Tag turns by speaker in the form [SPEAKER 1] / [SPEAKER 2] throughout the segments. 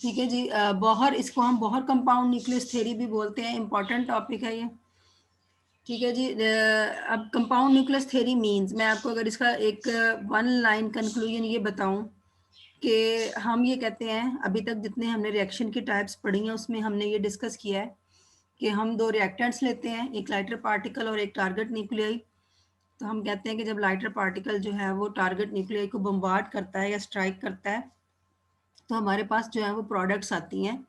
[SPEAKER 1] ठीक है जी। बॉहर, इसको हम बॉहर कंपाउंड न्यूक्लियस थ्योरी भी बोलते हैं, इंपॉर्टेंट टॉपिक है ये। ठीक है जी। अब कंपाउंड न्यूक्लियस थ्योरी मींस, मैं आपको अगर इसका एक वन लाइन कंक्लूजन ये बताऊं कि हम ये कहते हैं, अभी तक जितने हमने रिएक्शन की टाइप्स पढ़ी हैं उसमें हमने ये डिस्कस किया है कि हम दो रिएक्टेंट्स लेते हैं, एक लाइटर पार्टिकल और एक टारगेट न्यूक्लियाई। तो हम कहते हैं कि जब लाइटर पार्टिकल जो है वो टारगेट न्यूक्लियाई को बम्बार्ड करता है या स्ट्राइक करता है तो हमारे पास जो है वो प्रोडक्ट्स आती हैं।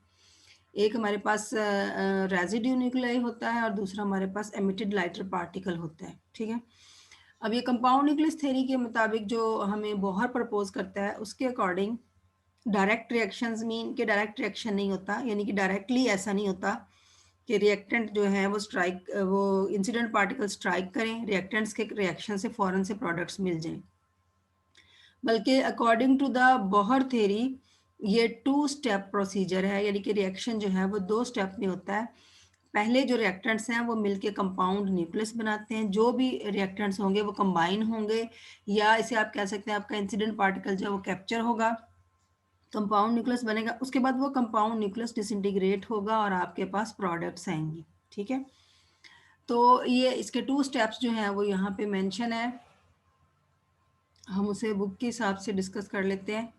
[SPEAKER 1] एक हमारे पास रेजिड्यू न्यूक्लियाई होता है और दूसरा हमारे पास एमिटेड लाइटर पार्टिकल होता है। ठीक है। अब ये कंपाउंड न्यूक्लियस थ्योरी के मुताबिक जो हमें बोहर प्रपोज करता है उसके अकॉर्डिंग डायरेक्ट रिएक्शंस मीन के डायरेक्ट रिएक्शन नहीं होता, यानी कि डायरेक्टली ऐसा नहीं होता कि रिएक्टेंट जो है वो इंसिडेंट पार्टिकल स्ट्राइक करें, रिएक्टेंट्स के रिएक्शन से फौरन से प्रोडक्ट्स मिल जाएं, बल्कि according to the Bohr theory ये टू स्टेप प्रोसीजर है, यानी कि रिएक्शन जो है वो दो स्टेप में होता है। पहले जो रिएक्टेंट्स हैं वो मिलके कंपाउंड न्यूक्लियस बनाते हैं, जो भी रिएक्टेंट्स होंगे वो कंबाइन होंगे, या इसे आप कह सकते हैं आपका इंसिडेंट पार्टिकल जो है वो कैप्चर होगा, कंपाउंड न्यूक्लियस बनेगा, उसके बाद वो कंपाउंड न्यूक्लियस डिसइंटीग्रेट होगा और आपके पास प्रोडक्ट्स आएंगे। ठीक है। तो ये इसके टू स्टेप्स जो हैं वो यहाँ पे मेंशन है, हम उसे बुक के हिसाब से डिस्कस कर लेते हैं।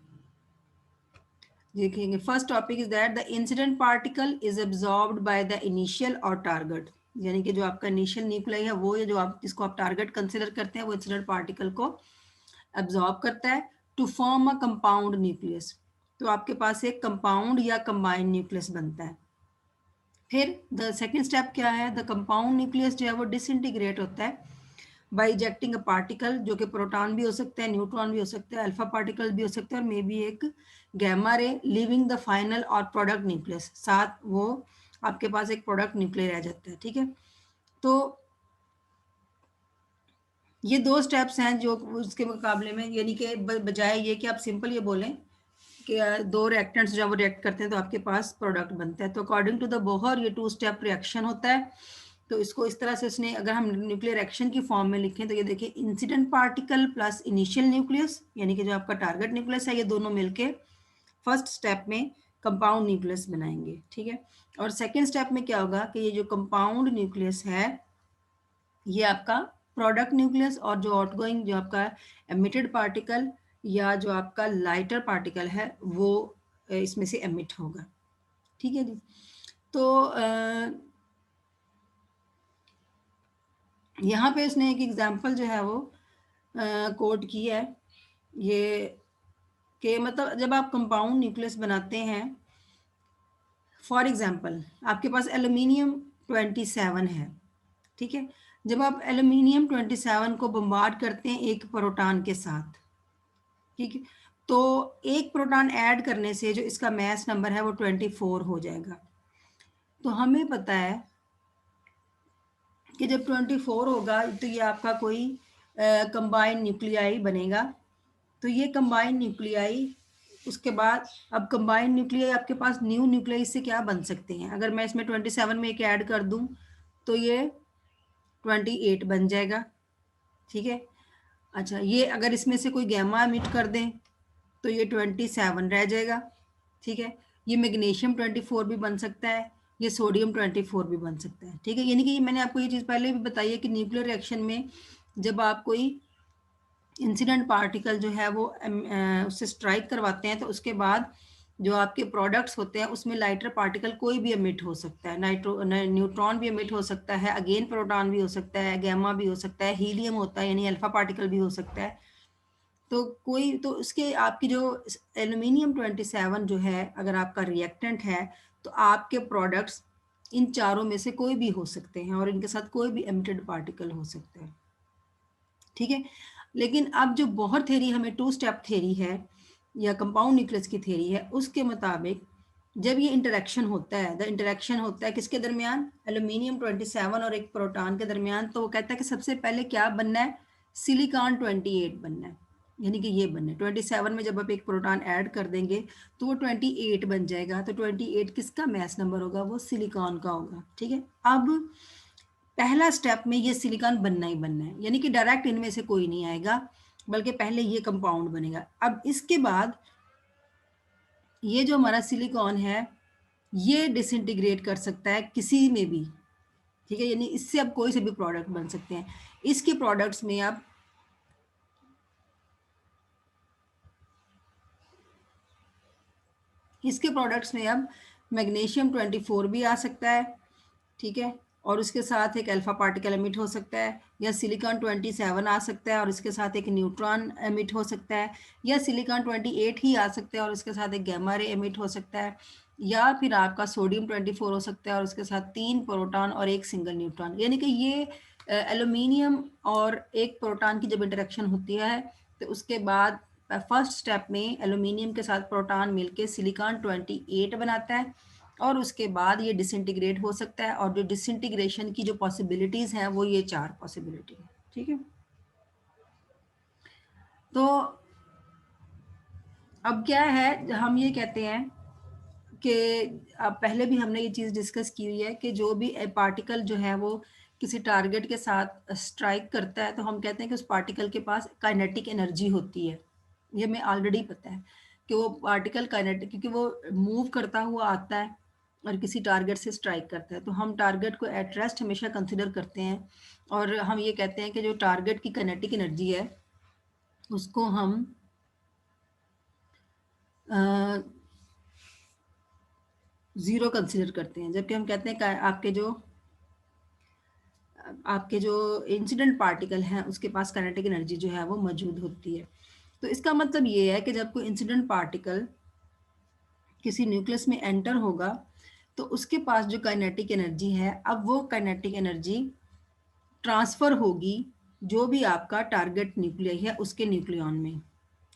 [SPEAKER 1] देखेंगे first topic is that the incident particle is absorbed by the initial और टारगेट, यानी कि जो आपका इनिशियल न्यूक्लियाई है वो, जो आप जिसको आप टारगेट कंसिडर करते हैं, वो इंसिडेंट पार्टिकल को एब्जॉर्ब करता है to form a compound nucleus. तो आपके पास एक कंपाउंड या कंबाइंड न्यूक्लियस बनता है। फिर द सेकेंड स्टेप क्या है, द कंपाउंड न्यूक्लियस जो है वो डिसइंटीग्रेट होता है बाई इजेक्टिंग अ पार्टिकल, जो कि प्रोटॉन भी हो सकता है, न्यूट्रॉन भी हो सकता है, अल्फा पार्टिकल भी हो सकता है और मे बी एक gamma ray, leaving the final और प्रोडक्ट न्यूक्लियस, साथ वो आपके पास एक प्रोडक्ट न्यूक्लियर रह जाता है। ठीक है। तो ये दो स्टेप्स हैं जो उसके मुकाबले में, यानी कि बजाय ये कि आप सिंपल ये बोलें कि दो रिएक्टेंट्स जब वो रिएक्ट करते हैं तो आपके पास प्रोडक्ट बनता है, तो अकॉर्डिंग टू द बोहर ये टू स्टेप रिएक्शन होता है। तो इसको इस तरह से उसने, अगर हम न्यूक्लियर रिएक्शन की फॉर्म में लिखें तो ये देखिए incident particle plus initial nucleus, यानी कि जो आपका टारगेट न्यूक्लियस है, ये दोनों मिलके फर्स्ट स्टेप में कंपाउंड न्यूक्लियस बनाएंगे। ठीक है। और सेकेंड स्टेप में क्या होगा कि ये जो कंपाउंड न्यूक्लियस है ये आपका प्रोडक्ट न्यूक्लियस और जो आउटगोइंग जो आपका एमिटेड पार्टिकल या जो आपका लाइटर पार्टिकल है वो इसमें से एमिट होगा। ठीक है जी। तो यहाँ पे इसने एक एग्जांपल जो है वो कोट की है, ये कि मतलब जब आप कंपाउंड न्यूक्लियस बनाते हैं, फॉर एग्जांपल आपके पास एल्यूमिनियम 27 है। ठीक है। जब आप एल्यूमिनियम 27 को बम्बार्ड करते हैं एक प्रोटॉन के साथ, ठीक है, तो एक प्रोटॉन ऐड करने से जो इसका मास नंबर है वो 24 हो जाएगा। तो हमें पता है कि जब 24 होगा तो ये आपका कोई कंबाइंड न्यूक्लियाई बनेगा। तो ये कंबाइंड न्यूक्लियाई, उसके बाद अब कंबाइंड न्यूक्लियाई आपके पास न्यू न्यूक्लियाई से क्या बन सकते हैं, अगर मैं इसमें 27 में एक ऐड कर दूं तो ये 28 बन जाएगा। ठीक है। अच्छा, ये अगर इसमें से कोई गैमा एमिट कर दें तो ये 27 रह जाएगा। ठीक है। ये मैग्नीशियम 24 भी बन सकता है, ये सोडियम 24 भी बन सकता है। ठीक है। यानी कि मैंने आपको ये चीज़ पहले भी बताई है कि न्यूक्लियर रिएक्शन में जब आप कोई इंसिडेंट पार्टिकल जो है वो उससे स्ट्राइक करवाते हैं तो उसके बाद जो आपके प्रोडक्ट्स होते हैं उसमें लाइटर पार्टिकल कोई भी एमिट हो सकता है, न्यूट्रॉन भी एमिट हो सकता है, अगेन प्रोटॉन भी हो सकता है, गैमा भी हो सकता है, हीलियम होता है यानी अल्फा पार्टिकल भी हो सकता है। तो कोई तो उसके आपकी जो एल्यूमिनियम 27 जो है अगर आपका रिएक्टेंट है तो आपके प्रोडक्ट्स इन चारों में से कोई भी हो सकते हैं और इनके साथ कोई भी एमिटेड पार्टिकल हो सकता है। ठीक है। लेकिन अब जो बोहर थ्योरी हमें टू स्टेप थ्योरी है या कंपाउंड न्यूक्लियस की थ्योरी है उसके मुताबिक जब ये इंटरेक्शन होता है, द इंटरेक्शन होता है किसके दरमियान, एल्यूमिनियम 27 और एक प्रोटॉन के दरमियान, तो वो कहता है कि सबसे पहले क्या बनना है, सिलिकॉन 28 बनना है, यानी कि ये बनना है 27 में जब आप एक प्रोटॉन ऐड कर देंगे तो वो 28 बन जाएगा। तो 28 किसका मास नंबर होगा, वो सिलिकॉन का होगा। ठीक है। अब पहला स्टेप में ये सिलिकॉन बनना ही बनना है, यानी कि डायरेक्ट इनमें से कोई नहीं आएगा बल्कि पहले ये कंपाउंड बनेगा। अब इसके बाद ये जो हमारा सिलिकॉन है ये डिसइंटीग्रेट कर सकता है किसी में भी, ठीक है, यानी इससे अब कोई से भी प्रोडक्ट बन सकते हैं। इसके प्रोडक्ट्स में अब मैग्नीशियम 24 भी आ सकता है, ठीक है, और उसके साथ एक अल्फा पार्टिकल एमिट हो सकता है, या सिलिकॉन 27 आ सकता है और उसके साथ एक न्यूट्रॉन एमिट हो सकता है, या सिलिकॉन 28 ही आ सकता है और उसके साथ एक गैमा रे एमिट हो सकता है, या फिर आपका सोडियम 24 हो सकता है और उसके साथ 3 प्रोटॉन और एक सिंगल न्यूट्रॉन। यानी कि ये एल्यूमिनियम और एक प्रोटॉन की जब इंटरेक्शन होती है तो उसके बाद फर्स्ट स्टेप में एल्यूमिनियम के साथ प्रोटॉन मिलके सिलिकॉन 28 बनाता है, और उसके बाद ये डिसइंटीग्रेट हो सकता है, और जो डिसइंटीग्रेशन की जो पॉसिबिलिटीज़ हैं वो ये 4 पॉसिबिलिटी है, ठीक है। तो अब क्या है, हम ये कहते हैं कि अब पहले भी हमने ये चीज़ डिस्कस की हुई है कि जो भी पार्टिकल जो है वो किसी टारगेट के साथ स्ट्राइक करता है तो हम कहते हैं कि उस पार्टिकल के पास काइनेटिक एनर्जी होती है। ये हमें ऑलरेडी पता है कि वो पार्टिकल काइनेटिक, क्योंकि वो मूव करता हुआ आता है और किसी टारगेट से स्ट्राइक करता है, तो हम टारगेट को एट रेस्ट हमेशा कंसिडर करते हैं, और हम ये कहते हैं कि जो टारगेट की काइनेटिक एनर्जी है उसको हम ज़ीरो कंसिडर करते हैं, जबकि हम कहते हैं कि आपके जो इंसिडेंट पार्टिकल हैं उसके पास काइनेटिक एनर्जी जो है वो मौजूद होती है। तो इसका मतलब ये है कि जब कोई इंसिडेंट पार्टिकल किसी न्यूक्लियस में एंटर होगा तो उसके पास जो काइनेटिक एनर्जी है, अब वो काइनेटिक एनर्जी ट्रांसफ़र होगी जो भी आपका टारगेट न्यूक्लियस है उसके न्यूक्लियॉन में,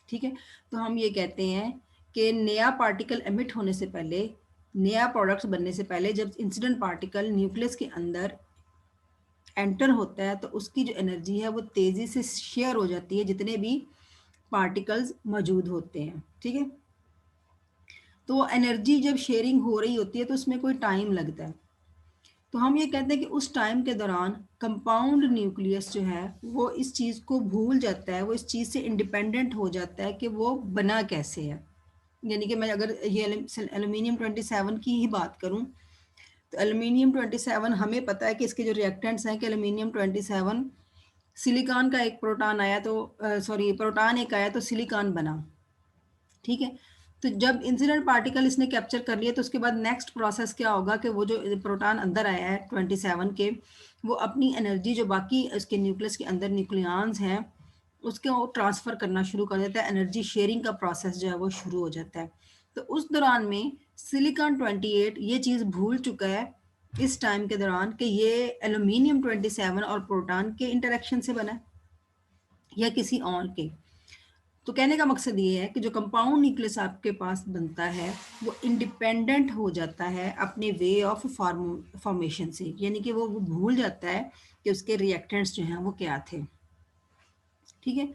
[SPEAKER 1] ठीक है। तो हम ये कहते हैं कि नया पार्टिकल एमिट होने से पहले, नया प्रोडक्ट्स बनने से पहले, जब इंसिडेंट पार्टिकल न्यूक्लियस के अंदर एंटर होता है तो उसकी जो एनर्जी है वो तेज़ी से शेयर हो जाती है जितने भी पार्टिकल्स मौजूद होते हैं, ठीक है। तो एनर्जी जब शेयरिंग हो रही होती है तो उसमें कोई टाइम लगता है, तो हम ये कहते हैं कि उस टाइम के दौरान कंपाउंड न्यूक्लियस जो है वो इस चीज़ को भूल जाता है, वो इस चीज़ से इंडिपेंडेंट हो जाता है कि वो बना कैसे है। यानी कि मैं अगर ये एल्यूमिनियम 27 की ही बात करूं तो एल्यूमिनियम 27 हमें पता है कि इसके जो रिएक्टेंट्स हैं कि एल्यूमिनियम 27 सिलिकॉन का एक प्रोटॉन आया तो सॉरी प्रोटॉन एक आया तो सिलिकॉन बना, ठीक है। तो जब इंसिडेंट पार्टिकल इसने कैप्चर कर लिया तो उसके बाद नेक्स्ट प्रोसेस क्या होगा कि वो जो प्रोटॉन अंदर आया है 27 के, वो अपनी एनर्जी जो बाकी उसके न्यूक्लियस के अंदर न्यूक्लियॉन्स हैं उसके वो ट्रांसफ़र करना शुरू कर देता है, एनर्जी शेयरिंग का प्रोसेस जो है वो शुरू हो जाता है। तो उस दौरान में सिलिकॉन 28 ये चीज़ भूल चुका है इस टाइम के दौरान कि ये एल्यूमिनियम 27 और प्रोटॉन के इंटरेक्शन से बना है या किसी और के। तो कहने का मकसद ये है कि जो कंपाउंड न्यूक्लियस आपके पास बनता है वो इंडिपेंडेंट हो जाता है अपने वे ऑफ फॉर्मेशन से, यानी कि वो भूल जाता है कि उसके रिएक्टेंट्स जो हैं वो क्या थे, ठीक है।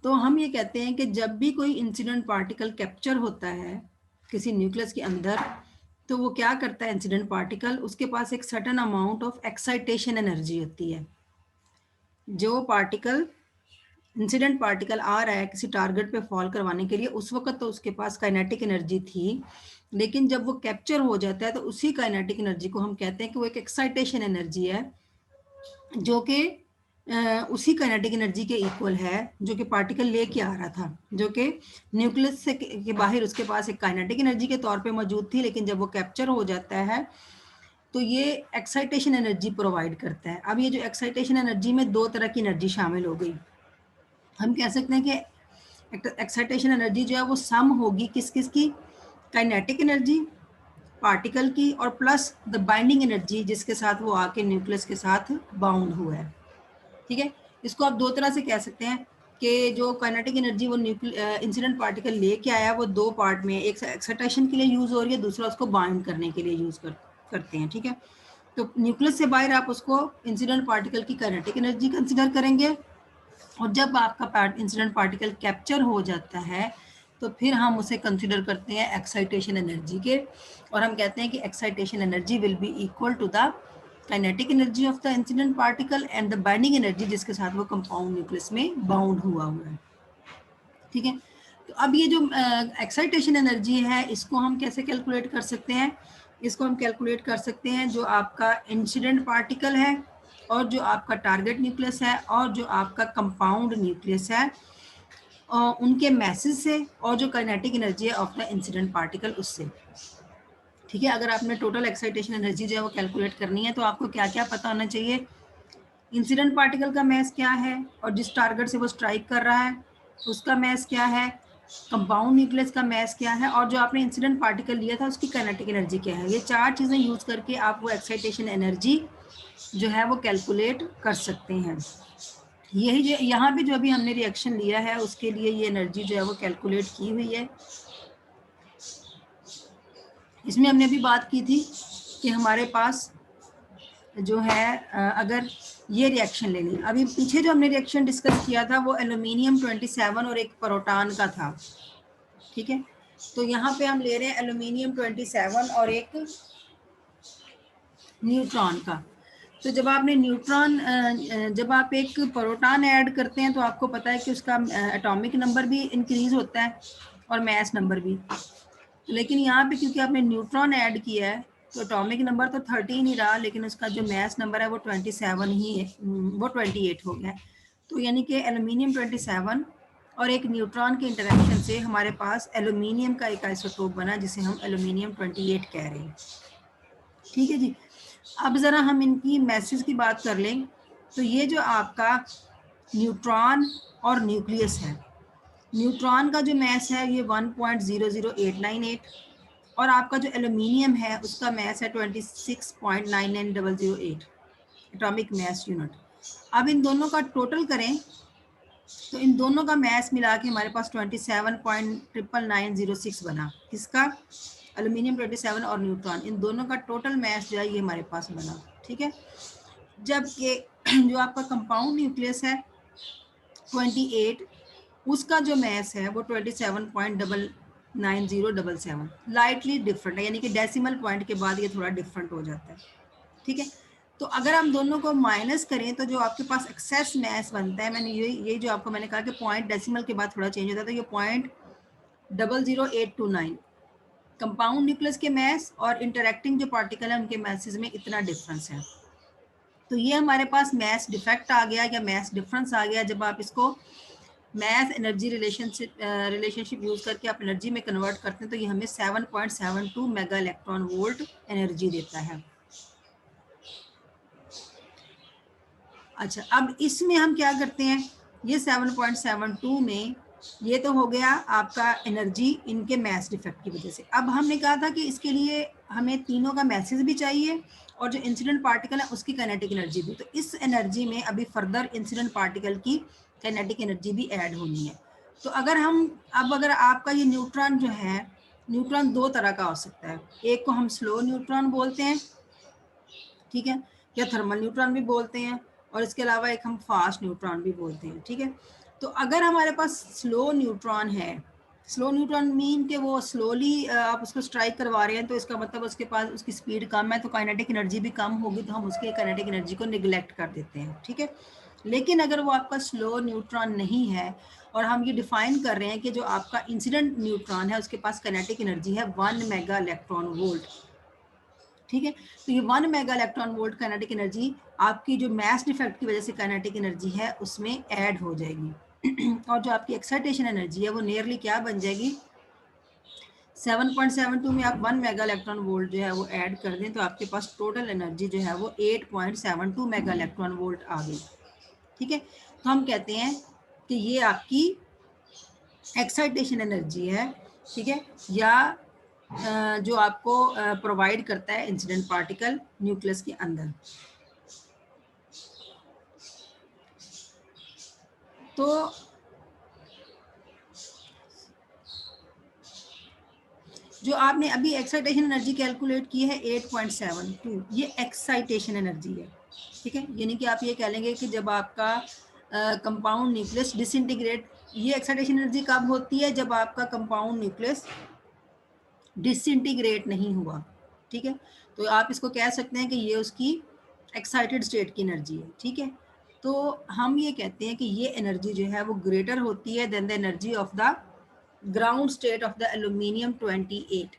[SPEAKER 1] तो हम ये कहते हैं कि जब भी कोई इंसिडेंट पार्टिकल कैप्चर होता है किसी न्यूक्लियस के अंदर तो वो क्या करता है इंसिडेंट पार्टिकल, उसके पास एक certain amount of excitation energy होती है। जो पार्टिकल इंसिडेंट पार्टिकल आ रहा है किसी टारगेट पे फॉल करवाने के लिए उस वक्त तो उसके पास काइनेटिक एनर्जी थी, लेकिन जब वो कैप्चर हो जाता है तो उसी काइनेटिक एनर्जी को हम कहते हैं कि वो एक एक्साइटेशन एनर्जी है जो कि उसी काइनेटिक एनर्जी के इक्वल है जो कि पार्टिकल लेके आ रहा था, जो कि न्यूक्लियस से के बाहर उसके पास एक काइनेटिक एनर्जी के तौर पे मौजूद थी, लेकिन जब वो कैप्चर हो जाता है तो ये एक्साइटेशन एनर्जी प्रोवाइड करता है। अब ये जो एक्साइटेशन एनर्जी में दो तरह की एनर्जी शामिल हो गई। हम कह सकते हैं कि एक्साइटेशन एनर्जी जो है वो सम होगी किस किस की, काइनेटिक एनर्जी पार्टिकल की और प्लस द बाइंडिंग एनर्जी जिसके साथ वो आके न्यूक्लियस के साथ बाउंड हुआ है, ठीक है। इसको आप दो तरह से कह सकते हैं कि जो काइनेटिक एनर्जी वो इंसिडेंट पार्टिकल लेके आया वो दो पार्ट में, एक एक्साइटेशन के लिए यूज़ हो रही है, दूसरा उसको बाइंड करने के लिए यूज़ करते हैं, ठीक है। तो न्यूक्लियस से बाहर आप उसको इंसिडेंट पार्टिकल की काइनेटिक एनर्जी कंसिडर करेंगे, और जब आपका इंसिडेंट पार्टिकल कैप्चर हो जाता है तो फिर हम उसे कंसिडर करते हैं एक्साइटेशन एनर्जी के, और हम कहते हैं कि excitation energy will be equal to the kinetic energy of the incident particle and the binding energy जिसके साथ वो कंपाउंड न्यूक्लियस में बाउंड हुआ है, ठीक है। तो अब ये जो एक्साइटेशन एनर्जी है इसको हम कैसे कैलकुलेट कर सकते हैं? इसको हम कैलकुलेट कर सकते हैं जो आपका इंसिडेंट पार्टिकल है और जो आपका टारगेट न्यूक्लियस है और जो आपका कंपाउंड न्यूक्लियस है उनके मैसेज से और जो काइनेटिक एनर्जी है ऑफ द इंसिडेंट पार्टिकल उससे। ठीक है, अगर आपने टोटल एक्साइटेशन एनर्जी जो है वो कैलकुलेट करनी है तो आपको क्या क्या पता होना चाहिए? इंसिडेंट पार्टिकल का मैस क्या है और जिस टारगेट से वो स्ट्राइक कर रहा है उसका मैस क्या है, कंपाउंड न्यूक्लियस का मैस क्या है और जो आपने इंसिडेंट पार्टिकल लिया था उसकी काइनेटिक एनर्जी क्या है। ये चार चीज़ें यूज करके आप वो एक्साइटेशन एनर्जी जो है वो कैलकुलेट कर सकते हैं। यही जो यहाँ पे जो अभी हमने रिएक्शन लिया है उसके लिए ये एनर्जी जो है वो कैलकुलेट की हुई है। इसमें हमने अभी बात की थी कि हमारे पास जो है अगर ये रिएक्शन लेनी, अभी पीछे जो हमने रिएक्शन डिस्कस किया था वो एल्यूमिनियम 27 और एक प्रोटॉन का था। ठीक है, तो यहाँ पे हम ले रहे हैं एल्यूमिनियम 27 और एक न्यूट्रॉन का। तो जब आपने न्यूट्रॉन जब आप एक प्रोटॉन ऐड करते हैं तो आपको पता है कि उसका एटॉमिक नंबर भी इंक्रीज होता है और मैस नंबर भी। लेकिन यहाँ पे क्योंकि आपने न्यूट्रॉन ऐड किया है तो एटॉमिक नंबर तो 13 ही रहा, लेकिन उसका जो मैस नंबर है वो 27 ही है, वो 28 हो गया। तो यानी कि एल्यूमिनियम 27 और एक न्यूट्रॉन के इंटरेक्शन से हमारे पास एल्यूमिनियम का एक आइसोटोप बना जिसे हम एल्यूमिनियम 28 कह रहे हैं। ठीक है जी, अब ज़रा हम इनकी मैसेज की बात कर लें। तो ये जो आपका न्यूट्रॉन और न्यूक्लियस है, न्यूट्रॉन का जो मैस है ये 1.00898 और आपका जो एल्यूमिनियम है उसका मैस है 26.99008 एटॉमिक मैस यूनिट। अब इन दोनों का टोटल करें तो इन दोनों का मैस मिला के हमारे पास 27.99906 बना। किसका? एल्यूमिनियम 27 और न्यूट्रॉन, इन दोनों का टोटल मैस जो है ये हमारे पास बना। ठीक है, जब ये जो आपका कंपाउंड न्यूक्लियस है 28, उसका जो मैस है वो 27.9077 लाइटली डिफरेंट है, यानी कि डेसिमल पॉइंट के बाद ये थोड़ा डिफरेंट हो जाता है। ठीक है, तो अगर हम दोनों को माइनस करें तो जो आपके पास एक्सेस मैस बनता है, मैंने ये जो आपको मैंने कहा कि पॉइंट डेसिमल के बाद थोड़ा चेंज होता है, तो ये 0.00829 कंपाउंड न्यूक्लियस के मैस और इंटरेक्टिंग जो पार्टिकल है उनके मैसेज में इतना डिफरेंस है। तो ये हमारे पास मैस डिफेक्ट आ गया या मैस डिफरेंस आ गया। जब आप इसको मैस एनर्जी रिलेशनशिप यूज करके आप एनर्जी में कन्वर्ट करते हैं तो ये हमें 7.72 मेगा इलेक्ट्रॉन वोल्ट एनर्जी देता है। अच्छा, अब इसमें हम क्या करते हैं, ये 7.72 में ये तो हो गया आपका एनर्जी इनके मैस डिफेक्ट की वजह से। अब हमने कहा था कि इसके लिए हमें तीनों का मैसेज भी चाहिए और जो इंसिडेंट पार्टिकल है उसकी काइनेटिक एनर्जी भी। तो इस एनर्जी में अभी फर्दर इंसिडेंट पार्टिकल की काइनेटिक एनर्जी भी ऐड होनी है। तो अगर आपका ये न्यूट्रॉन जो है, न्यूट्रॉन दो तरह का हो सकता है। एक को हम स्लो न्यूट्रॉन बोलते हैं, ठीक है, या थर्मल न्यूट्रॉन भी बोलते हैं, और इसके अलावा एक हम फास्ट न्यूट्रॉन भी बोलते हैं। ठीक है, तो अगर हमारे पास स्लो न्यूट्रॉन है, स्लो न्यूट्रॉन मीन कि वो स्लोली आप उसको स्ट्राइक करवा रहे हैं, तो इसका मतलब उसके पास उसकी स्पीड कम है तो काइनेटिक एनर्जी भी कम होगी, तो हम उसके काइनेटिक एनर्जी को निगलेक्ट कर देते हैं। ठीक है, लेकिन अगर वो आपका स्लो न्यूट्रॉन नहीं है और हम ये डिफाइन कर रहे हैं कि जो आपका इंसिडेंट न्यूट्रॉन है उसके पास काइनेटिक एनर्जी है 1 मेगा इलेक्ट्रॉन वोल्ट। ठीक है, तो ये 1 mega electron volt kinetic energy आपकी जो मैस डिफेक्ट की वजह से काइनेटिक एनर्जी है उसमें ऐड हो जाएगी और जो आपकी एक्साइटेशन एनर्जी है वो नियरली क्या बन जाएगी, 7.72 में आप 1 मेगा इलेक्ट्रॉन वोल्ट जो है वो ऐड कर दें तो आपके पास टोटल एनर्जी जो है वो 8.72 मेगा इलेक्ट्रॉन वोल्ट आ गई। ठीक है, तो हम कहते हैं कि ये आपकी एक्साइटेशन एनर्जी है। ठीक है, या जो आपको प्रोवाइड करता है इंसिडेंट पार्टिकल न्यूक्लियस के अंदर। तो जो आपने अभी एक्साइटेशन एनर्जी कैलकुलेट की है 8.72, ये एक्साइटेशन एनर्जी है। ठीक है, यानी कि आप ये कह लेंगे कि जब आपका कंपाउंड न्यूक्लियस डिसइंटीग्रेट, ये एक्साइटेशन एनर्जी कब होती है, जब आपका कंपाउंड न्यूक्लियस डिसइंटीग्रेट नहीं हुआ। ठीक है, तो आप इसको कह सकते हैं कि ये उसकी एक्साइटेड स्टेट की एनर्जी है। ठीक है, तो हम ये कहते हैं कि ये एनर्जी जो है वो ग्रेटर होती है than the energy of the ground state of the aluminium 28।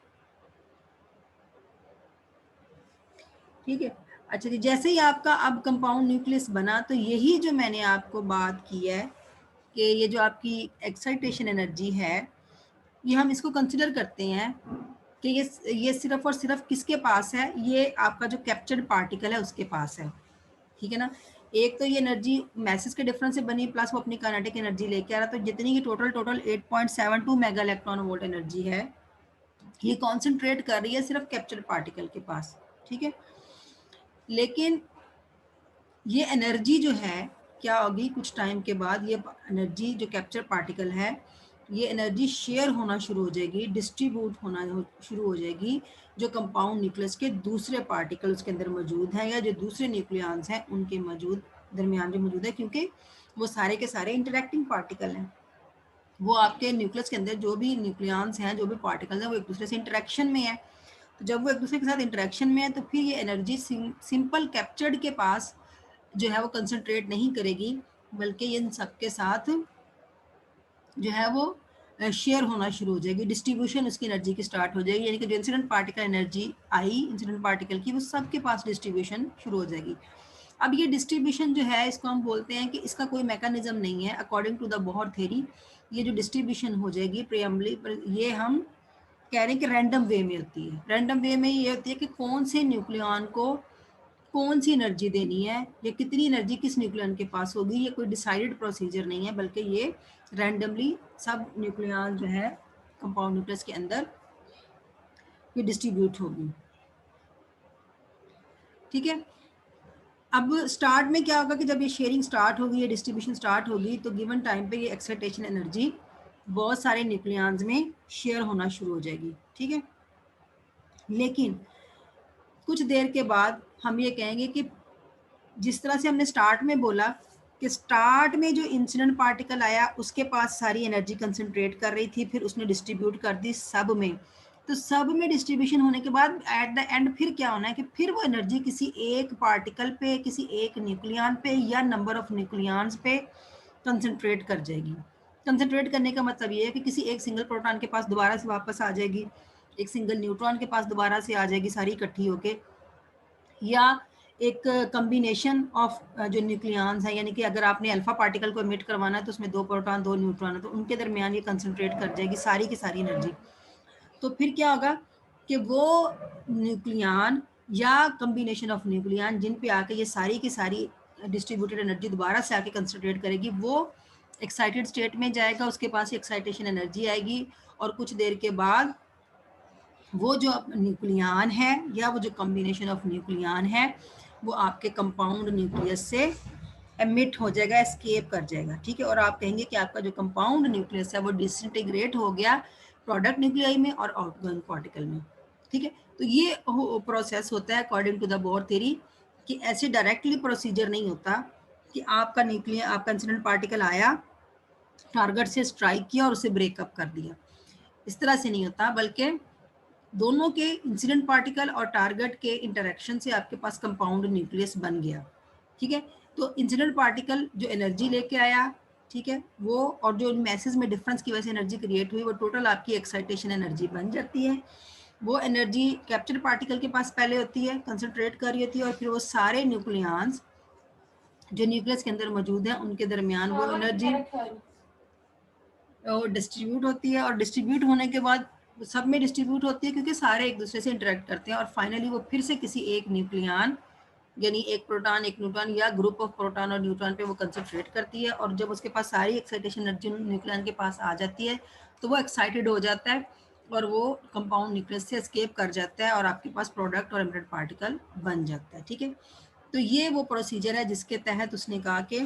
[SPEAKER 1] ठीक है। अच्छा जी, जैसे ही आपका अब कंपाउंड न्यूक्लियस बना, तो यही जो मैंने आपको बात की है कि ये जो आपकी एक्साइटेशन एनर्जी है, ये हम इसको कंसिडर करते हैं कि ये सिर्फ और सिर्फ किसके पास है, ये आपका जो कैप्चर्ड पार्टिकल है उसके पास है। ठीक है ना। एक तो ये एनर्जी मैसेज के डिफरेंस से बनी, प्लस वो अपनी काइनेटिक एनर्जी लेके आ रहा, तो जितनी की total 8.72 mega electron volt energy है, ये कॉन्सेंट्रेट कर रही है सिर्फ कैप्चर्ड पार्टिकल के पास। ठीक है। लेकिन ये एनर्जी जो है क्या होगी, कुछ टाइम के बाद ये एनर्जी जो कैप्चर पार्टिकल है, ये एनर्जी शेयर होना शुरू हो जाएगी, डिस्ट्रीब्यूट होना शुरू हो जाएगी जो कंपाउंड न्यूक्लियस के दूसरे पार्टिकल उसके अंदर मौजूद हैं, या जो दूसरे न्यूक्लियॉन्स हैं उनके दरमियान जो मौजूद है, क्योंकि वो सारे के सारे इंटरेक्टिंग पार्टिकल हैं। वो आपके न्यूक्लियस के अंदर जो भी न्यूक्लियॉन्स हैं, जो भी पार्टिकल्स हैं, वो एक दूसरे से इंटरेक्शन में है। तो जब वो एक दूसरे के साथ इंटरेक्शन में है, तो फिर ये एनर्जी सिंपल कैप्चर्ड के पास जो है वो कंसंट्रेट नहीं करेगी, बल्कि इन सबके साथ जो है वो शेयर होना शुरू हो जाएगी, डिस्ट्रीब्यूशन उसकी एनर्जी की स्टार्ट हो जाएगी। यानी कि जो इंसिडेंट पार्टिकल एनर्जी आई इंसिडेंट पार्टिकल की, वो सबके पास डिस्ट्रीब्यूशन शुरू हो जाएगी। अब ये डिस्ट्रीब्यूशन जो है, इसको हम बोलते हैं कि इसका कोई मैकेनिज्म नहीं है according to the Bohr theory. ये जो डिस्ट्रीब्यूशन हो जाएगी प्रीएम्बली, ये हम कह रहे हैं कि रैंडम वे में होती है। रैंडम वे में ये होती है कि कौन से न्यूक्लियॉन को कौन सी एनर्जी देनी है, या कितनी एनर्जी किस न्यूक्लियन के पास होगी, ये कोई डिसाइडेड प्रोसीजर नहीं है, बल्कि ये रैंडमली सब न्यूक्लियन जो है कंपाउंड न्यूक्लियस के अंदर ये डिस्ट्रीब्यूट होगी। ठीक है। अब स्टार्ट में क्या होगा कि जब ये शेयरिंग स्टार्ट होगी, ये डिस्ट्रीब्यूशन स्टार्ट होगी, तो गिवन टाइम पे ये एक्साइटेशन एनर्जी बहुत सारे न्यूक्लियंस में शेयर होना शुरू हो जाएगी। ठीक है। लेकिन कुछ देर के बाद हम ये कहेंगे कि जिस तरह से हमने स्टार्ट में बोला कि स्टार्ट में जो इंसिडेंट पार्टिकल आया उसके पास सारी एनर्जी कंसंट्रेट कर रही थी, फिर उसने डिस्ट्रीब्यूट कर दी सब में। तो सब में डिस्ट्रीब्यूशन होने के बाद एट द एंड फिर क्या होना है कि फिर वो एनर्जी किसी एक पार्टिकल पे, किसी एक न्यूक्लियन पे, या नंबर ऑफ न्यूक्लियंस पे कंसंट्रेट कर जाएगी। कंसंट्रेट करने का मतलब ये है कि किसी एक सिंगल प्रोटॉन के पास दोबारा से वापस आ जाएगी, एक सिंगल न्यूट्रॉन के पास दोबारा से आ जाएगी सारी इकट्ठी होके, या एक कम्बिनेशन ऑफ जो न्यूक्लियॉन्स हैं, यानी कि अगर आपने अल्फा पार्टिकल को एमिट करवाना है तो उसमें 2 प्रोटॉन 2 न्यूट्रॉन है, तो उनके दरमियान ये कंसंट्रेट कर जाएगी सारी की सारी एनर्जी। तो फिर क्या होगा कि वो न्यूक्लियॉन या कम्बिनेशन ऑफ न्यूक्लियॉन जिन पे आके ये सारी की सारी डिस्ट्रीब्यूटेड एनर्जी दोबारा से आके कंसंट्रेट करेगी, वो एक्साइटेड स्टेट में जाएगा, उसके पास एक्साइटेशन एनर्जी आएगी, और कुछ देर के बाद वो जो न्यूक्लियन है या वो जो कॉम्बिनेशन ऑफ न्यूक्लियन है वो आपके कंपाउंड न्यूक्लियस से एमिट हो जाएगा, एस्केप कर जाएगा। ठीक है। और आप कहेंगे कि आपका जो कंपाउंड न्यूक्लियस है वो डिसइंटीग्रेट हो गया प्रोडक्ट न्यूक्लियाई में और आउटगोइंग पार्टिकल में। ठीक है। तो ये प्रोसेस होता है according to the Bohr theory, कि ऐसे डायरेक्टली प्रोसीजर नहीं होता कि आपका न्यूक्लियर आपका इंसिडेंट पार्टिकल आया, टारगेट से स्ट्राइक किया और उसे ब्रेकअप कर दिया। इस तरह से नहीं होता, बल्कि दोनों के इंसिडेंट पार्टिकल और टारगेट के इंटरेक्शन से आपके पास कंपाउंड न्यूक्लियस बन गया। ठीक है। तो इंसिडेंट पार्टिकल जो एनर्जी लेके आया, ठीक है, वो और जो मैसेज में डिफरेंस की वजह से एनर्जी क्रिएट हुई, वो टोटल आपकी एक्साइटेशन एनर्जी बन जाती है। वो एनर्जी कैप्चर पार्टिकल के पास पहले होती है, कंसंट्रेट कर रही होती है, और फिर वो सारे न्यूक्लियंस जो न्यूक्लियस के अंदर मौजूद है उनके दरमियान वो एनर्जी डिस्ट्रीब्यूट होती है, और डिस्ट्रीब्यूट होने के बाद सब में डिस्ट्रीब्यूट होती है क्योंकि सारे एक दूसरे से इंटरेक्ट करते हैं, और फाइनली वो फिर से किसी एक न्यूक्लियन यानी एक प्रोटॉन एक न्यूट्रॉन या ग्रुप ऑफ प्रोटॉन और न्यूट्रॉन पे वो कंसंट्रेट करती है, और जब उसके पास सारी एक्साइटेशन एनर्जी न्यूक्लियन के पास आ जाती है तो वो एक्साइटेड हो जाता है और वो कंपाउंड न्यूक्लियस से एस्केप कर जाता है और आपके पास प्रोडक्ट और एमिटेड पार्टिकल बन जाता है। ठीक है। तो ये वो प्रोसीजर है जिसके तहत उसने कहा कि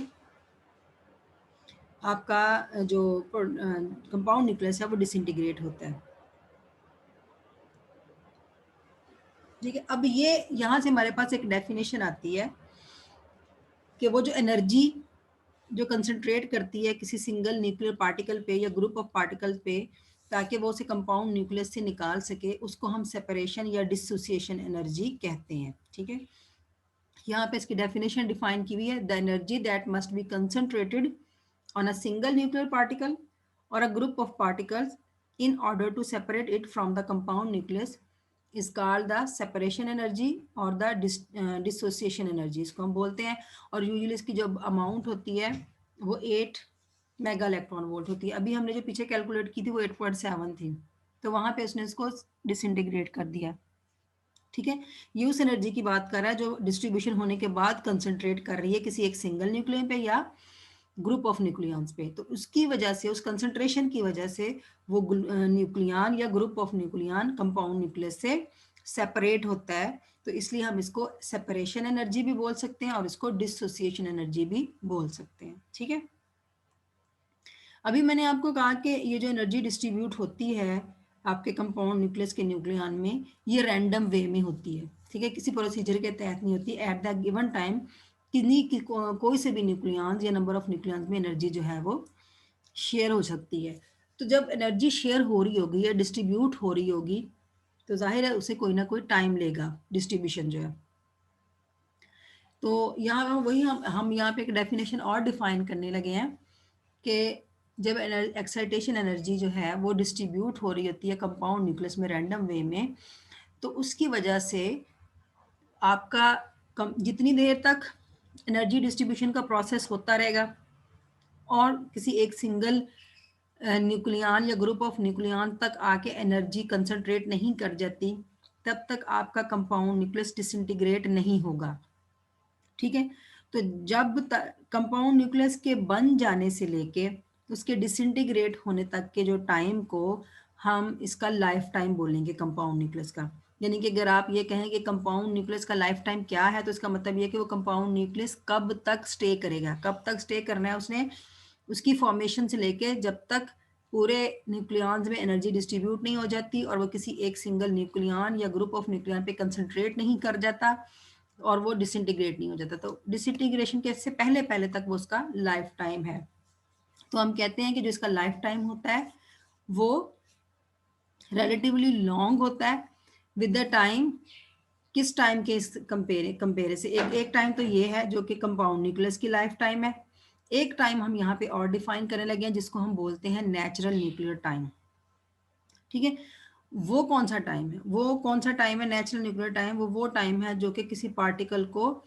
[SPEAKER 1] आपका जो कंपाउंड न्यूक्लियस है वो डिसइंटीग्रेट होता है। ठीक है। अब ये यहाँ से हमारे पास एक डेफिनेशन आती है कि वो जो एनर्जी जो कंसंट्रेट करती है किसी सिंगल न्यूक्लियर पार्टिकल पे या ग्रुप ऑफ पार्टिकल पे ताकि वो उसे कंपाउंड न्यूक्लियस से निकाल सके, उसको हम सेपरेशन या डिसोसिएशन एनर्जी कहते हैं। ठीक है। यहाँ पे इसकी डेफिनेशन डिफाइन की हुई है, the energy that must be concentrated on a single nuclear particle or a group of particles in order to separate it from the compound nucleus is called the separation energy और the dissociation energy इसको हम बोलते हैं। और usually इसकी जो amount होती है वो 8 मेगा इलेक्ट्रॉन वोल्ट होती है। अभी हमने जो पीछे कैलकुलेट की थी वो 8.7 थी, तो वहां पे उसने इसको डिसइंटीग्रेट कर दिया। ठीक है, ये उस एनर्जी की बात कर रहा है जो डिस्ट्रीब्यूशन होने के बाद कंसंट्रेट कर रही है किसी एक सिंगल न्यूक्लियन पे या ग्रुप ऑफ न्यूक्लियंस पे। तो उसकी वजह से, उस कंसंट्रेशन की वजह से वो न्यूक्लियन या group of nucleon compound nucleus से सेपरेट होता है। तो इसलिए हम इसको सेपरेशन एनर्जी भी बोल सकते हैं और इसको डिसोसिएशन एनर्जी भी बोल सकते हैं। ठीक है, अभी मैंने आपको कहा कि ये जो एनर्जी डिस्ट्रीब्यूट होती है आपके कंपाउंड न्यूक्लियस के न्यूक्लियन में, ये रैंडम वे में होती है। ठीक है, किसी प्रोसीजर के तहत नहीं होती। एट द गिवन टाइम कोई से भी न्यूक्लियंस या नंबर ऑफ न्यूक्लियंस में एनर्जी जो है वो शेयर हो सकती है। तो जब एनर्जी शेयर हो रही होगी या डिस्ट्रीब्यूट हो रही होगी तो जाहिर है उसे कोई ना कोई टाइम लेगा डिस्ट्रीब्यूशन जो है। तो यहाँ वही हम यहाँ पे एक डेफिनेशन और डिफाइन करने लगे हैं कि जब एक्साइटेशन एनर्जी जो है वो डिस्ट्रीब्यूट हो रही होती है कंपाउंड न्यूक्लियस में रैंडम वे में, तो उसकी वजह से आपका जितनी देर तक एनर्जी डिस्ट्रीब्यूशन का प्रोसेस होता रहेगा और किसी एक सिंगल न्यूक्लियन या ग्रुप ऑफ न्यूक्लियन तक आके एनर्जी कंसंट्रेट नहीं कर जाती, तब तक आपका कंपाउंड न्यूक्लियस डिसइंटीग्रेट नहीं होगा। ठीक है, तो जब कंपाउंड न्यूक्लियस के बन जाने से लेके उसके डिसइंटीग्रेट होने तक के जो टाइम को हम इसका लाइफ टाइम बोलेंगे कंपाउंड न्यूक्लियस का। यानी कि अगर आप ये कहें कि कंपाउंड न्यूक्लियस का लाइफ टाइम क्या है, तो इसका मतलब ये कि वो कंपाउंड न्यूक्लियस कब तक स्टे करेगा, कब तक स्टे करना है उसने, उसकी फॉर्मेशन से लेके जब तक पूरे न्यूक्लियंस में एनर्जी डिस्ट्रीब्यूट नहीं हो जाती और वो किसी एक सिंगल न्यूक्लियन या ग्रुप ऑफ न्यूक्लियन पे कंसंट्रेट नहीं कर जाता और वो डिसइंटीग्रेट नहीं हो जाता। तो डिसइंटीग्रेशन के से पहले पहले तक वो उसका लाइफ टाइम है। तो हम कहते हैं कि जो इसका लाइफ टाइम होता है वो रिलेटिवली लॉन्ग होता है विद द टाइम। किस टाइम के कंपेरे से एक टाइम तो ये है जो कि कंपाउंड न्यूक्लियस की लाइफ टाइम है। एक टाइम हम यहाँ पे और डिफाइन करने लगे हैं जिसको हम बोलते हैं नेचुरल न्यूक्लियर टाइम। ठीक है, वो कौन सा टाइम है, वो कौन सा टाइम है नेचुरल न्यूक्लियर टाइम? वो टाइम है जो कि किसी पार्टिकल को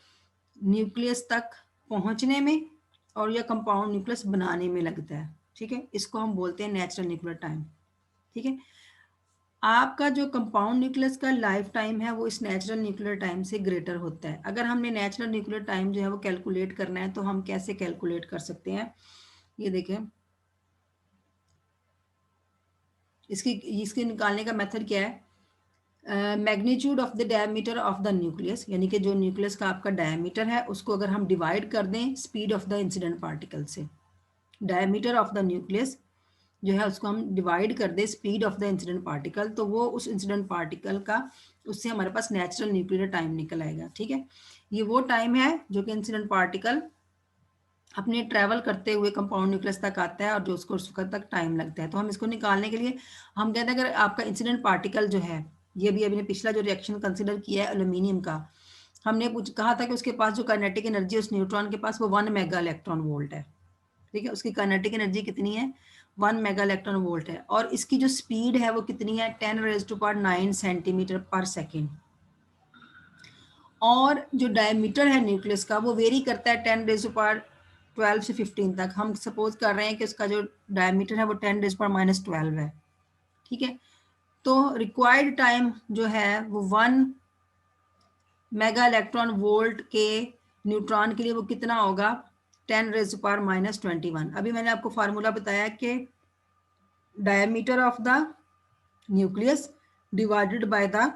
[SPEAKER 1] न्यूक्लियस तक पहुंचने में और या कंपाउंड न्यूक्लियस बनाने में लगता है। ठीक है, इसको हम बोलते हैं नेचुरल न्यूक्लियर टाइम। ठीक है, आपका जो कंपाउंड न्यूक्लियस का लाइफ टाइम है वो इस नेचुरल न्यूक्लियर टाइम से ग्रेटर होता है। अगर हमने नेचुरल न्यूक्लियर टाइम जो है वो कैलकुलेट करना है तो हम कैसे कैलकुलेट कर सकते हैं, ये देखें। इसके निकालने का मेथड क्या है? Magnitude of the diameter of the nucleus, यानी कि जो न्यूक्लियस का आपका डायमीटर है उसको अगर हम डिवाइड कर दें speed of the incident particle से। डायमीटर ऑफ द न्यूक्लियस जो है उसको हम डिवाइड कर दें speed of the incident particle, तो वो उस इंसिडेंट पार्टिकल का, उससे हमारे पास नेचुरल न्यूक्लियर टाइम निकल आएगा। ठीक है, ये वो टाइम है जो कि इंसिडेंट पार्टिकल अपने ट्रैवल करते हुए कंपाउंड न्यूक्लियस तक आता है और जो उसको उस वक्त तक टाइम लगता है। तो हम इसको निकालने के लिए हम कहते हैं अगर आपका इंसिडेंट पार्टिकल जो है, ये भी अभी ने पिछला जो रिएक्शन कंसिडर किया है एल्यूमिनियम का, हमने कहा था कि उसके पास जो काइनेटिक एनर्जी है उस न्यूट्रॉन के पास वो 1 मेगा इलेक्ट्रॉन वोल्ट है। ठीक है, उसकी काइनेटिक एनर्जी कितनी है? 1 मेगा इलेक्ट्रॉन वोल्ट है। और इसकी जो स्पीड है वो कितनी है? 10⁻⁹ सेंटीमीटर पर सेकेंड। और जो डायमीटर है न्यूक्लियस का वो वेरी करता है 10⁻12 से 15 तक। हम सपोज कर रहे हैं कि उसका जो डायमीटर है वो 10⁻⁻12 है। ठीक है, तो रिक्वायर्ड टाइम जो है वो 1 मेगा इलेक्ट्रॉन वोल्ट के न्यूट्रॉन के लिए वो कितना होगा? 10⁻⁻21। अभी मैंने आपको फार्मूला बताया कि diameter of the nucleus divided by the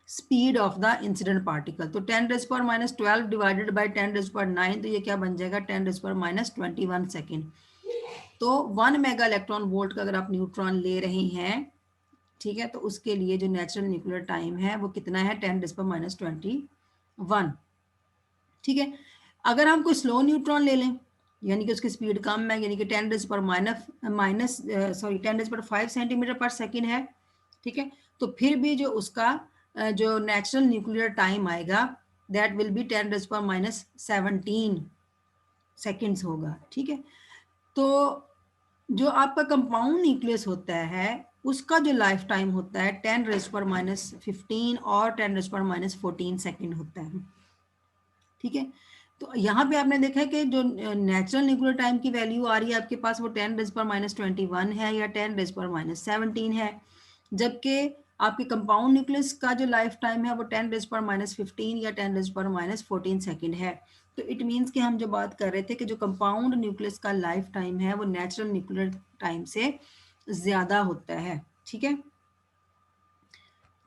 [SPEAKER 1] speed of the incident particle. तो 10⁻12 डिवाइडेड बाय 10⁻9, तो ये क्या बन जाएगा? 10⁻21 सेकेंड। तो 1 मेगा इलेक्ट्रॉन वोल्ट का अगर आप न्यूट्रॉन ले रहे हैं, ठीक है, तो उसके लिए जो नेचुरल न्यूक्लियर टाइम है वो कितना है? 10⁻21। ठीक है, अगर हम कोई स्लो न्यूट्रॉन ले लें यानी कि उसकी स्पीड कम है, यानी कि 10⁻5 सेंटीमीटर पर सेकेंड है, ठीक है, तो फिर भी जो उसका जो नेचुरल न्यूक्लियर टाइम आएगा दैट विल बी 10⁻17 सेकेंड्स होगा। ठीक है, तो जो आपका कंपाउंड न्यूक्लियस होता है उसका जो लाइफ टाइम होता है 10⁻⁻15 और 10⁻⁻14 सेकेंड होता है। ठीक है, तो यहाँ पे आपने देखा है कि जो नेचुरल न्यूक्लियर टाइम की वैल्यू आ रही है आपके पास वो 10⁻21 है या 10⁻17 है, जबकि आपके कंपाउंड न्यूक्लियस का जो लाइफ टाइम है वो 10⁻15 या 10⁻14 सेकेंड है। तो इट मीन्स कि हम जो बात कर रहे थे कि जो कंपाउंड न्यूक्लियस का लाइफ टाइम है वो नेचुरल न्यूक्लियर टाइम से ज़्यादा होता है। ठीक है,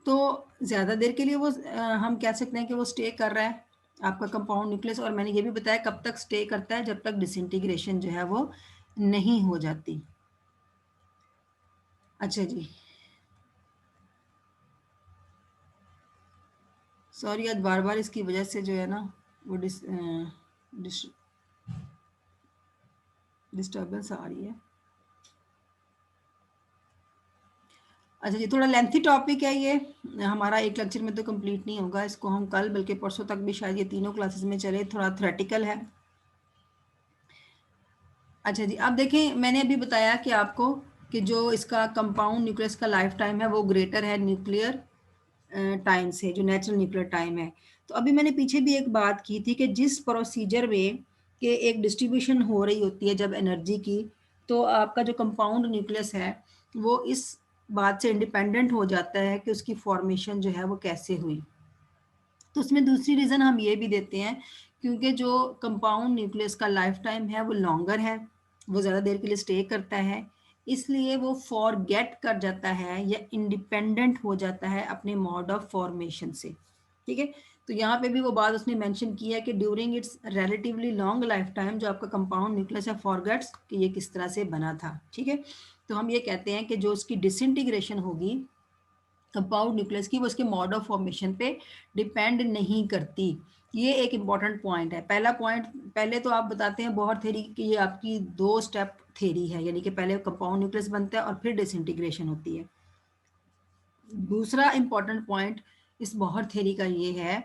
[SPEAKER 1] तो ज़्यादा देर के लिए वो हम कह सकते हैं कि वो स्टे कर रहा है आपका कंपाउंड न्यूक्लियस, और मैंने ये भी बताया कब तक स्टे करता है, जब तक डिसइंटीग्रेशन जो है वो नहीं हो जाती। अच्छा जी, सॉरी आज बार बार इसकी वजह से जो है ना वो डिस्टर्बेंस आ रही है। अच्छा जी, थोड़ा लेंथी टॉपिक है ये, हमारा एक लेक्चर में तो कंप्लीट नहीं होगा, इसको हम कल बल्कि परसों तक भी शायद ये तीनों क्लासेस में चले, थोड़ा थ्योरेटिकल है। अच्छा जी, अब देखें मैंने अभी बताया कि आपको कि जो इसका कंपाउंड न्यूक्लियस का लाइफ टाइम है वो ग्रेटर है न्यूक्लियर टाइम से, जो नेचुरल न्यूक्लियर टाइम है। तो अभी मैंने पीछे भी एक बात की थी कि जिस प्रोसीजर में कि एक डिस्ट्रीब्यूशन हो रही होती है जब एनर्जी की, तो आपका जो कंपाउंड न्यूक्लियस है वो इस बात से इंडिपेंडेंट हो जाता है कि उसकी फॉर्मेशन जो है वो कैसे हुई। तो उसमें दूसरी रीज़न हम ये भी देते हैं क्योंकि जो कंपाउंड न्यूक्लियस का लाइफ टाइम है वो लॉन्गर है, वो ज़्यादा देर के लिए स्टे करता है, इसलिए वो फॉरगेट कर जाता है या इंडिपेंडेंट हो जाता है अपने मोड ऑफ फॉर्मेशन से। ठीक है, तो यहाँ पे भी वो बात उसने मेंशन की है कि during its relatively long life time जो आपका कंपाउंड न्यूक्लियस है फॉरगेट्स कि ये किस तरह से बना था। ठीक है, तो हम ये कहते हैं कि जो उसकी डिसइंटीग्रेशन होगी कंपाउंड न्यूक्लियस की, वो उसके मोड ऑफ फॉर्मेशन पे डिपेंड नहीं करती। ये एक इम्पॉर्टेंट पॉइंट है। पहला पॉइंट, पहले तो आप बताते हैं बोहर थ्योरी कि ये आपकी 2 स्टेप थ्योरी है, यानी कि पहले कंपाउंड न्यूक्लियस बनता है और फिर डिसइंटीग्रेशन होती है। दूसरा इम्पॉर्टेंट पॉइंट इस बोहर थ्योरी का ये है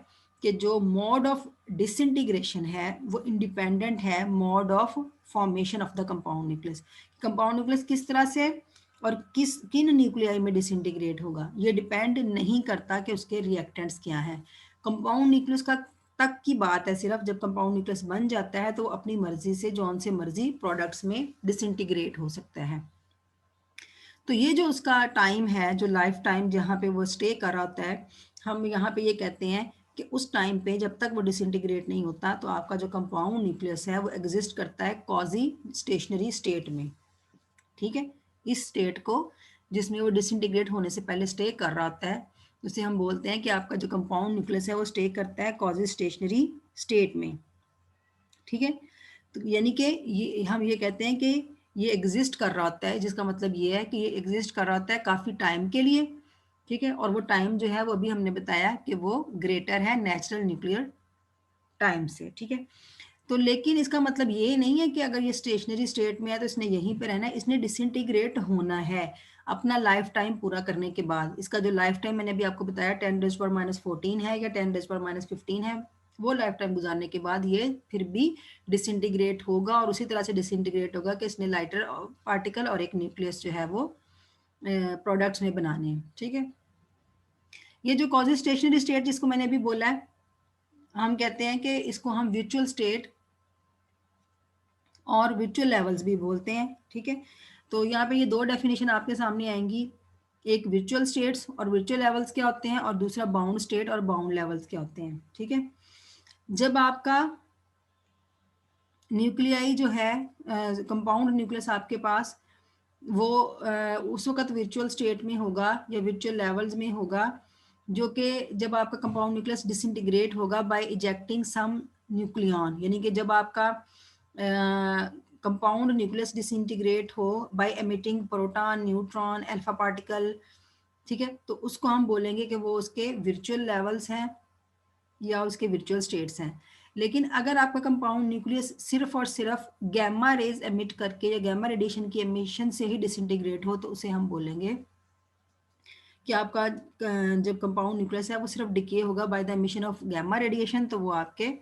[SPEAKER 1] कि जो मोड ऑफ डिसइंटीग्रेशन है वो इंडिपेंडेंट है mode of formation of the compound nucleus. Compound nucleus किस तरह से और किन न्यूक्लियाई में डिसइंटीग्रेट होगा ये डिपेंड नहीं करता कि उसके रिएक्टेंट्स क्या हैं। कंपाउंड न्यूक्लियस का तक की बात है सिर्फ, जब कंपाउंड न्यूक्लियस बन जाता है तो अपनी मर्जी से जौन से मर्जी प्रोडक्ट्स में डिसइंटीग्रेट हो सकता है। तो ये जो उसका टाइम है, जो लाइफ टाइम जहाँ पे वो स्टे कर रहा होता है, हम यहाँ पे ये कहते हैं कि उस टाइम पे जब तक वो डिसइंटीग्रेट नहीं होता तो आपका जो कंपाउंड न्यूक्लियस है वो एग्जिस्ट करता है क्वाजी स्टेशनरी स्टेट में। ठीक है, इस स्टेट को जिसमें वो डिसइंटीग्रेट होने से पहले स्टे कर रहा होता है उसे हम बोलते हैं कि आपका जो कंपाउंड न्यूक्लियस है वो स्टे करता है क्वाजी स्टेशनरी स्टेट में। ठीक है, तो यानी कि ये हम ये कहते हैं कि ये एग्जिस्ट कर रहा होता है, जिसका मतलब ये है कि ये एग्जिस्ट कर रहा होता है काफ़ी टाइम के लिए। ठीक है, और वो टाइम जो है वो अभी हमने बताया कि वो ग्रेटर है नेचुरल न्यूक्लियर टाइम से। ठीक है, तो लेकिन इसका मतलब ये नहीं है कि अगर ये स्टेशनरी स्टेट में है तो इसने यहीं पे रहना है, इसने डिसइंटीग्रेट होना है अपना लाइफ टाइम पूरा करने के बाद। इसका जो लाइफ टाइम मैंने अभी आपको बताया 10⁻⁻14 है या 10⁻⁻15 है, वो लाइफ टाइम गुजारने के बाद ये फिर भी डिसइंटीग्रेट होगा, और उसी तरह से डिसइंटीग्रेट होगा कि इसने लाइटर पार्टिकल और एक न्यूक्लियस जो है वो प्रोडक्ट्स में बनाने हैं। ठीक है, ये जो कॉजी स्टेशनरी स्टेट जिसको मैंने अभी बोला है, हम कहते हैं कि इसको हम वर्चुअल स्टेट और वर्चुअल लेवल्स भी बोलते हैं। ठीक है, तो यहाँ पे ये 2 डेफिनेशन आपके सामने आएंगी, एक वर्चुअल स्टेट्स और वर्चुअल लेवल्स क्या होते हैं, और दूसरा बाउंड स्टेट और बाउंड लेवल्स क्या होते हैं। ठीक है, जब आपका न्यूक्लियाई जो है कंपाउंड न्यूक्लियस आपके पास वो उस वक्त वर्चुअल स्टेट में होगा या वर्चुअल लेवल्स में होगा, जो कि जब आपका कंपाउंड न्यूक्लियस डिसइंटीग्रेट होगा बाय इजेक्टिंग सम न्यूक्लियन, यानी कि जब आपका कंपाउंड न्यूक्लियस डिसइंटीग्रेट हो by emitting proton neutron alpha particle. ठीक है, तो उसको हम बोलेंगे कि वो उसके वर्चुअल लेवल्स हैं या उसके वर्चुअल स्टेट्स हैं। लेकिन अगर आपका कंपाउंड न्यूक्लियस सिर्फ और सिर्फ गैमा रेज एमिट करके या गैमा रेडिएशन की एमिशन से ही डिसइंटीग्रेट हो तो उसे हम बोलेंगे कि आपका जब कंपाउंड न्यूक्लियस है वो सिर्फ डिके होगा by the emission of gamma radiation, तो वो आपके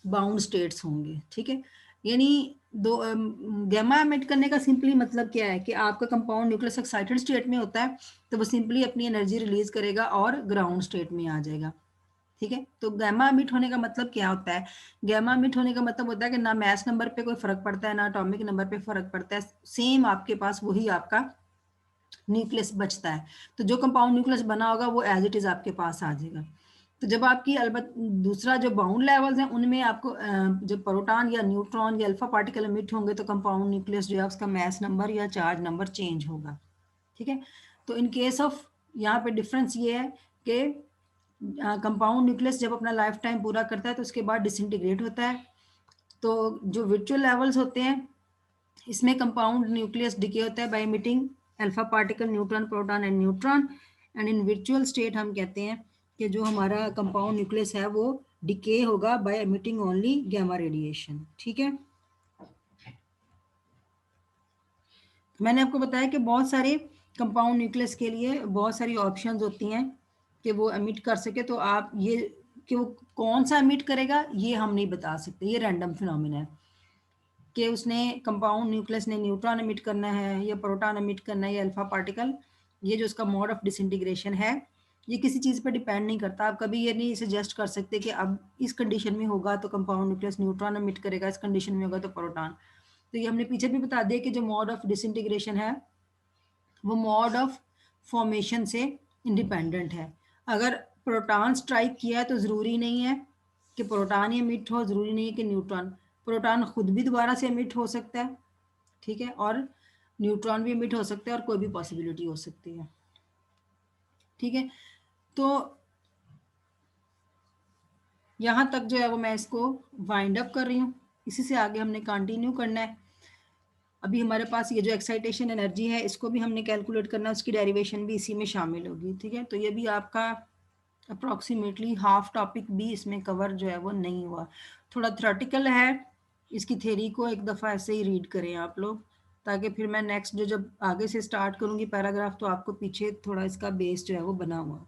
[SPEAKER 1] बाउंड स्टेट्स होंगे। ठीक है, यानी दो गैमा एमिट करने का सिंपली मतलब क्या है कि आपका कंपाउंड न्यूक्लियस एक्साइटेड स्टेट में होता है, तो वो सिंपली अपनी एनर्जी रिलीज करेगा और ग्राउंड स्टेट में आ जाएगा। ठीक है, तो गैमा एमिट होने का मतलब क्या होता है? गैमा एमिट होने का मतलब होता है कि ना मैस नंबर पे कोई फर्क पड़ता है, ना एटॉमिक नंबर पे फर्क पड़ता है, सेम आपके पास वही आपका न्यूक्लियस बचता है। तो जो कंपाउंड न्यूक्लियस बना होगा वो एज इट इज आपके पास आ जाएगा। तो जब आपकी अलबत दूसरा जो बाउंड लेवल्स हैं उनमें आपको जब प्रोटॉन या न्यूट्रॉन या अल्फा पार्टिकल एमिट होंगे तो कंपाउंड न्यूक्लियस जो है उसका मैस नंबर या चार्ज नंबर चेंज होगा। ठीक है, तो इन केस ऑफ यहाँ पे डिफरेंस ये है कि कंपाउंड न्यूक्लियस जब अपना लाइफ टाइम पूरा करता है तो उसके बाद डिसइंटीग्रेट होता है। तो जो वर्चुअल लेवल्स होते हैं इसमें कंपाउंड न्यूक्लियस डिके होता है by emitting alpha particle neutron proton and neutron. And in virtual state हम कहते हैं कि जो हमारा कंपाउंड न्यूक्लियस है वो डिके होगा by emitting only gamma radiation. ठीक है, मैंने आपको बताया कि बहुत सारे कंपाउंड न्यूक्लियस के लिए बहुत सारी ऑप्शंस होती हैं कि वो एमिट कर सके। तो आप ये कि वो कौन सा एमिट करेगा ये हम नहीं बता सकते, ये रैंडम फिनोमिना है कि उसने कंपाउंड न्यूक्लियस ने न्यूट्रॉन एमिट करना है या प्रोटॉन एमिट करना है या अल्फा पार्टिकल। ये जो उसका मोड ऑफ डिसइंटीग्रेशन है ये किसी चीज़ पर डिपेंड नहीं करता। आप कभी ये नहीं सजेस्ट कर सकते कि अब इस कंडीशन में होगा तो कंपाउंड न्यूक्लियस न्यूट्रॉन एमिट करेगा, इस कंडीशन में होगा तो प्रोटॉन। तो ये हमने पीछे भी बता दिया कि जो मोड ऑफ डिसइंटीग्रेशन है वो मोड ऑफ फॉर्मेशन से इंडिपेंडेंट है। अगर प्रोटॉन स्ट्राइक किया है तो ज़रूरी नहीं है कि प्रोटॉन ही एमिट हो, ज़रूरी नहीं है कि न्यूट्रॉन। प्रोटॉन खुद भी दोबारा से एमिट हो सकता है, ठीक है, और न्यूट्रॉन भी एमिट हो सकता है और कोई भी पॉसिबिलिटी हो सकती है। ठीक है, तो यहाँ तक जो है वो मैं इसको वाइंड अप कर रही हूँ, इसी से आगे हमने कंटिन्यू करना है। अभी हमारे पास ये जो एक्साइटेशन एनर्जी है इसको भी हमने कैलकुलेट करना है, उसकी डेरिवेशन भी इसी में शामिल होगी। ठीक है, तो ये भी आपका अप्रॉक्सीमेटली हाफ टॉपिक भी इसमें कवर जो है वो नहीं हुआ, थोड़ा थ्योरेटिकल है। इसकी थ्योरी को एक दफ़ा ऐसे ही रीड करें आप लोग, ताकि फिर मैं नेक्स्ट जो जब आगे से स्टार्ट करूँगी पैराग्राफ तो आपको पीछे थोड़ा इसका बेस जो है वो बना हुआ।